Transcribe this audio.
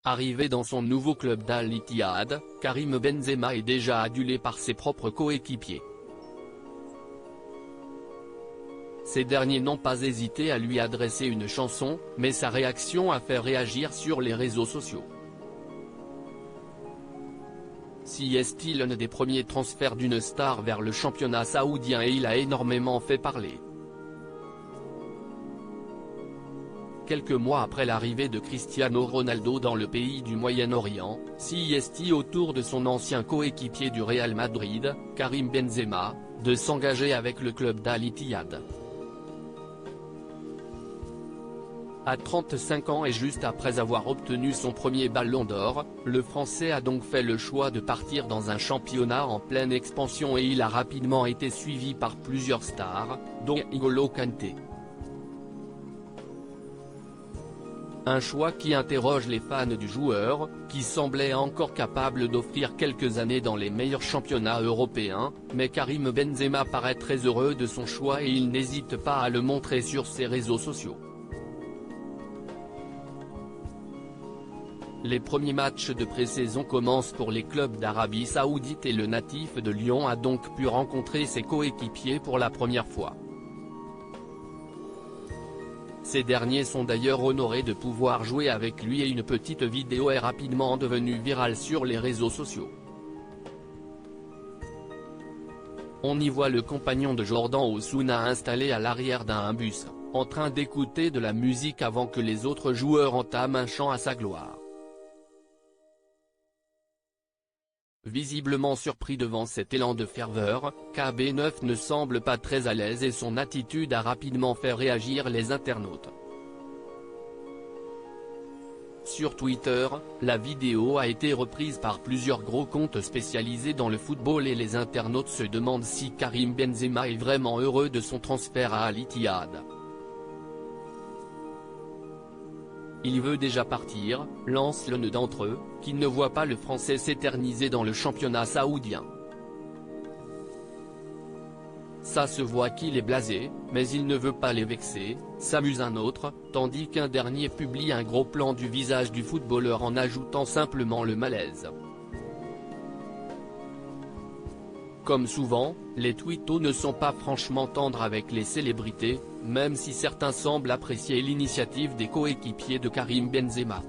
Arrivé dans son nouveau club d'Al-Ittihad, Karim Benzema est déjà adulé par ses propres coéquipiers. Ces derniers n'ont pas hésité à lui adresser une chanson, mais sa réaction a fait réagir sur les réseaux sociaux. Si est-il l'un des premiers transferts d'une star vers le championnat saoudien et il a énormément fait parler. Quelques mois après l'arrivée de Cristiano Ronaldo dans le pays du Moyen-Orient, si est-il autour de son ancien coéquipier du Real Madrid, Karim Benzema, de s'engager avec le club d'Al-Ittihad. À 35 ans et juste après avoir obtenu son premier ballon d'or, le Français a donc fait le choix de partir dans un championnat en pleine expansion et il a rapidement été suivi par plusieurs stars, dont N'Golo Kanté. Un choix qui interroge les fans du joueur, qui semblait encore capable d'offrir quelques années dans les meilleurs championnats européens, mais Karim Benzema paraît très heureux de son choix et il n'hésite pas à le montrer sur ses réseaux sociaux. Les premiers matchs de pré-saison commencent pour les clubs d'Arabie Saoudite et le natif de Lyon a donc pu rencontrer ses coéquipiers pour la première fois. Ces derniers sont d'ailleurs honorés de pouvoir jouer avec lui et une petite vidéo est rapidement devenue virale sur les réseaux sociaux. On y voit le compagnon de Jordan Osuna installé à l'arrière d'un bus, en train d'écouter de la musique avant que les autres joueurs entament un chant à sa gloire. Visiblement surpris devant cet élan de ferveur, KB9 ne semble pas très à l'aise et son attitude a rapidement fait réagir les internautes. Sur Twitter, la vidéo a été reprise par plusieurs gros comptes spécialisés dans le football et les internautes se demandent si Karim Benzema est vraiment heureux de son transfert à Al-Ittihad. Il veut déjà partir, lance l'un d'entre eux, qui ne voit pas le Français s'éterniser dans le championnat saoudien. Ça se voit qu'il est blasé, mais il ne veut pas les vexer, s'amuse un autre, tandis qu'un dernier publie un gros plan du visage du footballeur en ajoutant simplement le malaise. Comme souvent, les twittos ne sont pas franchement tendres avec les célébrités, même si certains semblent apprécier l'initiative des coéquipiers de Karim Benzema.